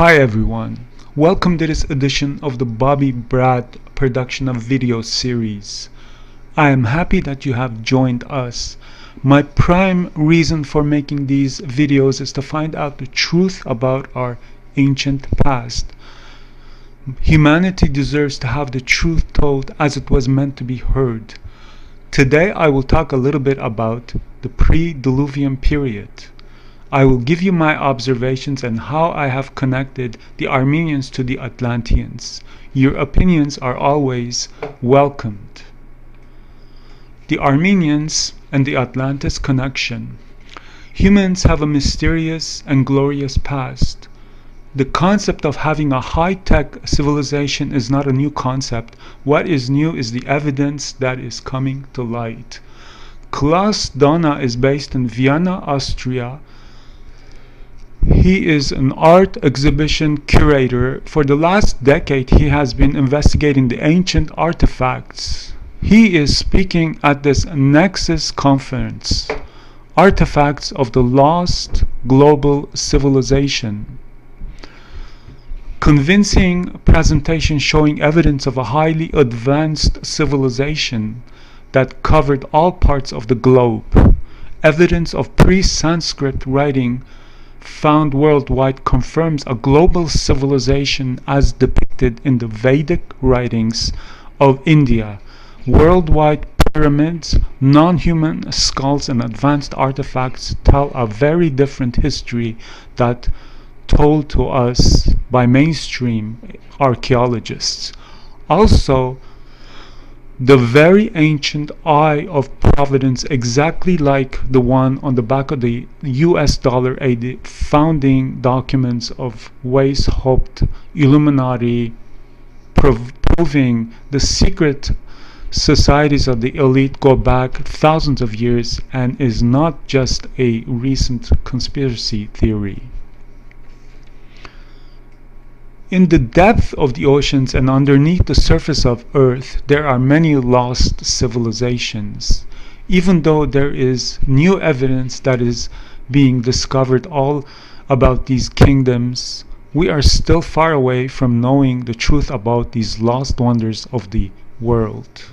Hi everyone, welcome to this edition of the Bobby Brad production of video series. I am happy that you have joined us. My prime reason for making these videos is to find out the truth about our ancient past. Humanity deserves to have the truth told as it was meant to be heard. Today I will talk a little bit about the pre-Diluvian period. I will give you my observations and how I have connected the Armenians to the Atlanteans. Your opinions are always welcomed. The Armenians and the Atlantis connection. Humans have a mysterious and glorious past. The concept of having a high-tech civilization is not a new concept. What is new is the evidence that is coming to light. Klaus Donna is based in Vienna, Austria. He is an art exhibition curator. For the last decade, he has been investigating the ancient artifacts. He is speaking at this Nexus conference, Artifacts of the Lost Global Civilization. Convincing presentation showing evidence of a highly advanced civilization that covered all parts of the globe. Evidence of pre-Sanskrit writing found worldwide confirms a global civilization as depicted in the Vedic writings of India. Worldwide pyramids, non-human skulls and advanced artifacts tell a very different history that told to us by mainstream archaeologists. Also, the very ancient Eye of Providence, exactly like the one on the back of the US dollar, the founding documents of Weishaupt Illuminati, proving the secret societies of the elite go back thousands of years and is not just a recent conspiracy theory. In the depth of the oceans and underneath the surface of Earth, there are many lost civilizations. Even though there is new evidence that is being discovered all about these kingdoms, we are still far away from knowing the truth about these lost wonders of the world.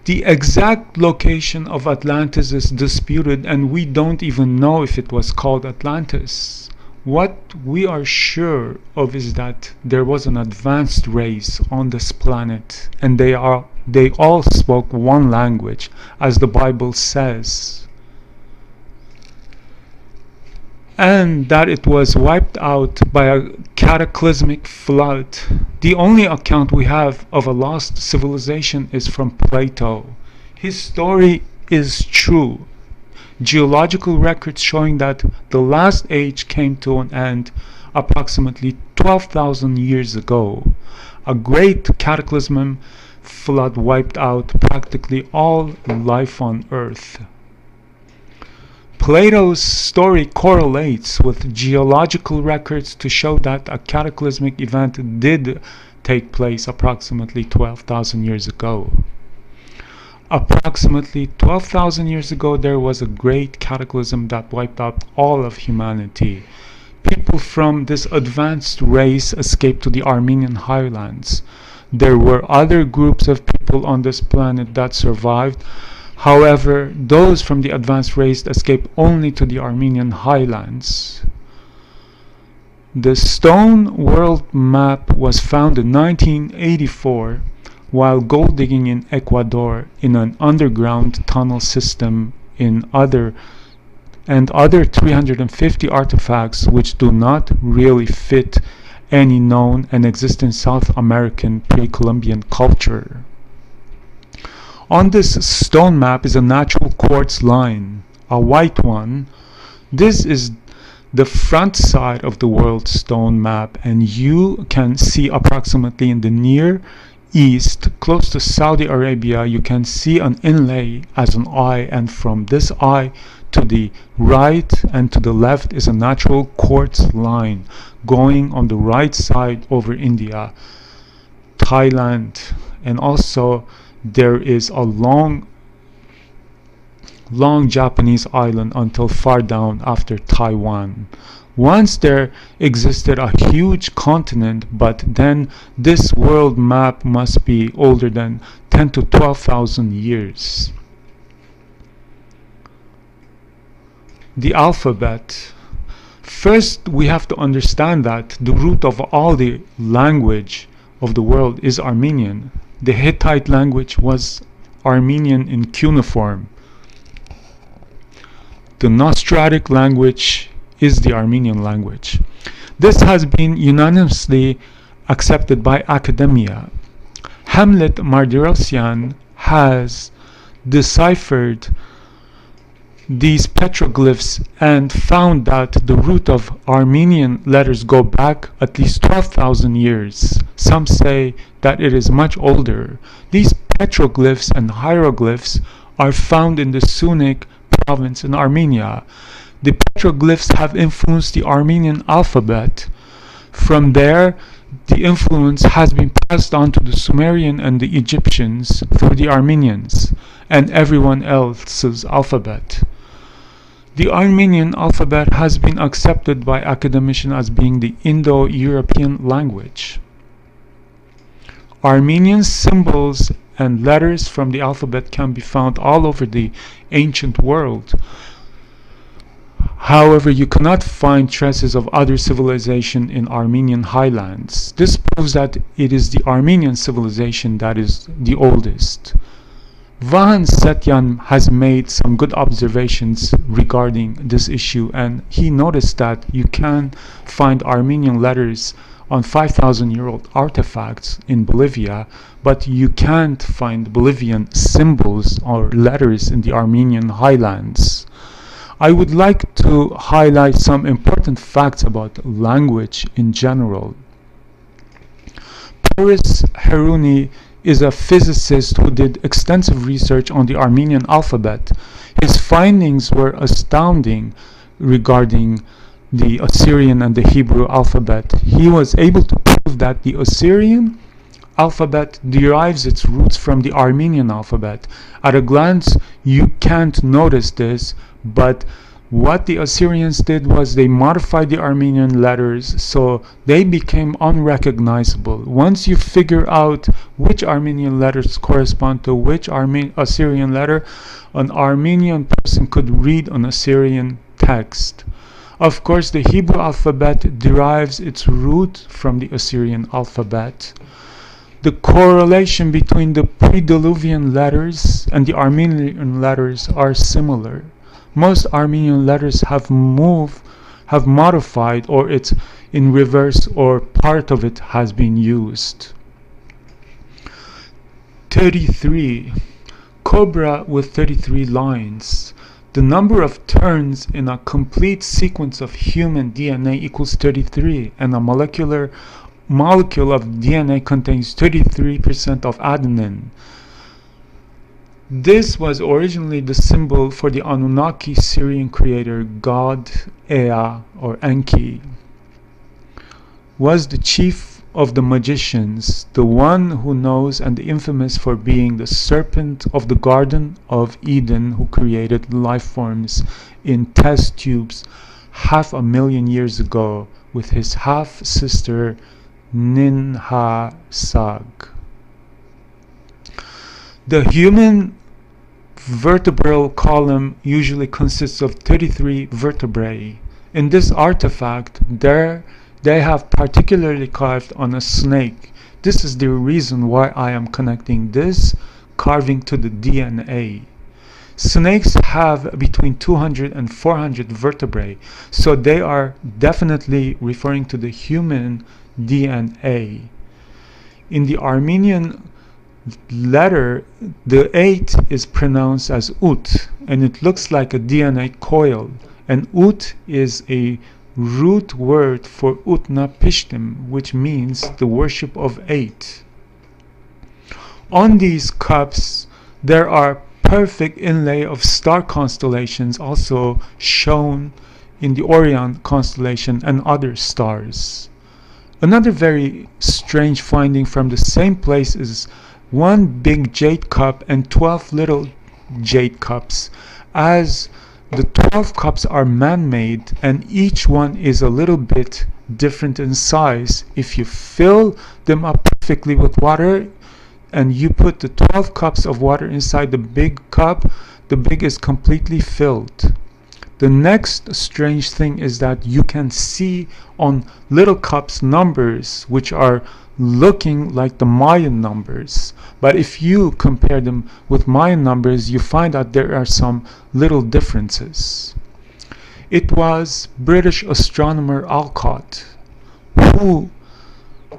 The exact location of Atlantis is disputed, and we don't even know if it was called Atlantis. What we are sure of is that there was an advanced race on this planet, and they all spoke one language, as the Bible says, and that it was wiped out by a cataclysmic flood. The only account we have of a lost civilization is from Plato. His story is true. Geological records showing that the last age came to an end approximately 12,000 years ago. A great cataclysm flood wiped out practically all life on Earth. Plato's story correlates with geological records to show that a cataclysmic event did take place approximately 12,000 years ago. Approximately 12,000 years ago, there was a great cataclysm that wiped out all of humanity. People from this advanced race escaped to the Armenian highlands. There were other groups of people on this planet that survived. However, those from the advanced race escaped only to the Armenian highlands. The stone world map was found in 1984 while gold digging in Ecuador in an underground tunnel system other 350 artifacts which do not really fit any known and existing South American pre-Columbian culture. On this stone map is a natural quartz line, a white one. This is the front side of the world stone map, and you can see approximately in the near east, close to Saudi Arabia, you can see an inlay as an eye, and from this eye to the right and to the left is a natural quartz line going on the right side over India, Thailand, and also there is a long Japanese island until far down after Taiwan. Once there existed a huge continent, but then this world map must be older than 10 to 12,000 years. The alphabet. First, we have to understand that the root of all the language of the world is Armenian. The Hittite language was Armenian in cuneiform. The Nostratic language is the Armenian language. This has been unanimously accepted by academia. Hamlet Mardirosyan has deciphered these petroglyphs and found that the root of Armenian letters go back at least 12,000 years. Some say that it is much older. These petroglyphs and hieroglyphs are found in the Sunik province in Armenia. The petroglyphs have influenced the Armenian alphabet. From there, the influence has been passed on to the Sumerian and the Egyptians through the Armenians and everyone else's alphabet. The Armenian alphabet has been accepted by academicians as being the Indo-European language. Armenian symbols and letters from the alphabet can be found all over the ancient world. However, you cannot find traces of other civilization in Armenian highlands. This proves that it is the Armenian civilization that is the oldest. Vahan Setyan has made some good observations regarding this issue, and he noticed that you can find Armenian letters on 5,000-year-old artifacts in Bolivia, but you can't find Bolivian symbols or letters in the Armenian highlands. I would like to highlight some important facts about language in general. Paris Heruni is a physicist who did extensive research on the Armenian alphabet. His findings were astounding regarding the Assyrian and the Hebrew alphabet. He was able to prove that the Assyrian alphabet derives its roots from the Armenian alphabet. At a glance, you can't notice this, but what the Assyrians did was they modified the Armenian letters so they became unrecognizable. Once you figure out which Armenian letters correspond to which Assyrian letter, an Armenian person could read an Assyrian text. Of course, the Hebrew alphabet derives its root from the Assyrian alphabet. The correlation between the pre-Diluvian letters and the Armenian letters are similar. Most Armenian letters have modified, or it's in reverse, or part of it has been used. 33. Cobra with 33 lines. The number of turns in a complete sequence of human DNA equals 33, and a molecule of DNA contains 33% of adenine. This was originally the symbol for the Anunnaki Syrian creator god Ea, or Enki. Was the chief of the magicians, the one who knows and infamous for being the serpent of the Garden of Eden, who created life forms in test tubes 500,000 years ago with his half-sister Ninhasag. The human vertebral column usually consists of 33 vertebrae. In this artifact, they have particularly carved on a snake. This is the reason why I am connecting this carving to the DNA. Snakes have between 200 and 400 vertebrae, so they are definitely referring to the human DNA. In the Armenian letter, the 8 is pronounced as ut, and it looks like a DNA coil. And ut is a root word for utna pishtim, which means the worship of 8. On these cups, there are perfect inlay of star constellations, also shown in the Orion constellation and other stars. Another very strange finding from the same place is one big jade cup and 12 little jade cups. As The 12 cups are man-made, and each one is a little bit different in size. If you fill them up perfectly with water and you put the 12 cups of water inside the big cup, the big is completely filled. The next strange thing is that you can see on little cups numbers which are looking like the Mayan numbers. But if you compare them with Mayan numbers, you find that there are some little differences. It was British astronomer Alcott who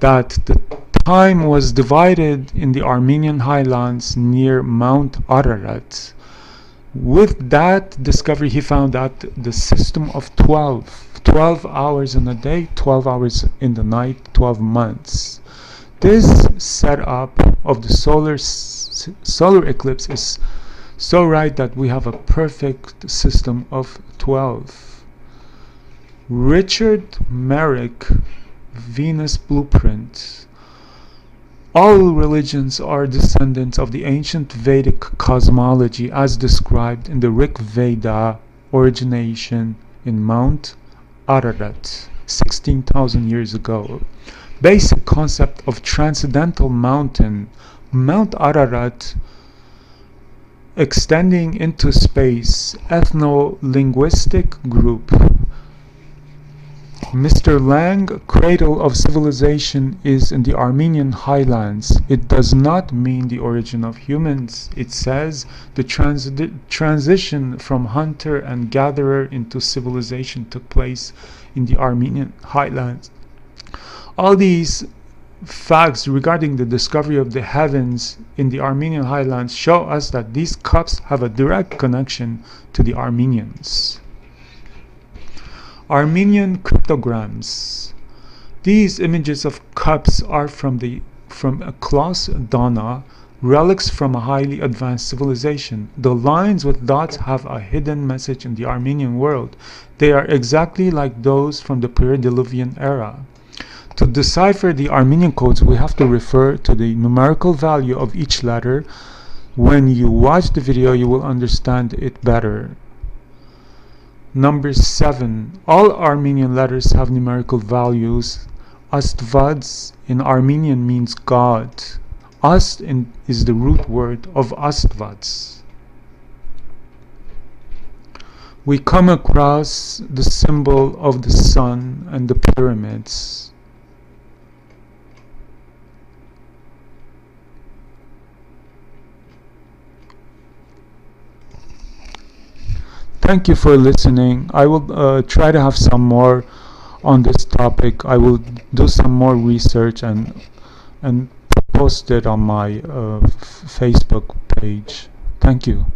that the time was divided in the Armenian highlands near Mount Ararat. With that discovery, he found that the system of 12 hours in a day, 12 hours in the night, 12 months. This setup of the solar eclipse is so right that we have a perfect system of 12. Richard Merrick, Venus Blueprint. All religions are descendants of the ancient Vedic cosmology as described in the Rig Veda, origination in Mount Ararat, 16,000 years ago. Basic concept of transcendental mountain, Mount Ararat extending into space, ethno-linguistic group. Mr. Lang, cradle of civilization is in the Armenian highlands. It does not mean the origin of humans. It says the transition from hunter and gatherer into civilization took place in the Armenian highlands. All these facts regarding the discovery of the heavens in the Armenian highlands show us that these cups have a direct connection to the Armenians. Armenian cryptograms. These images of cups are from Klaus Dana, relics from a highly advanced civilization. The lines with dots have a hidden message in the Armenian world. They are exactly like those from the pre-Diluvian era. To decipher the Armenian codes, we have to refer to the numerical value of each letter. When you watch the video, you will understand it better. Number 7. All Armenian letters have numerical values. Astvads in Armenian means God. Ast is the root word of Astvads. We come across the symbol of the sun and the pyramids. Thank you for listening. I will try to have some more on this topic. I will do some more research and post it on my Facebook page. Thank you.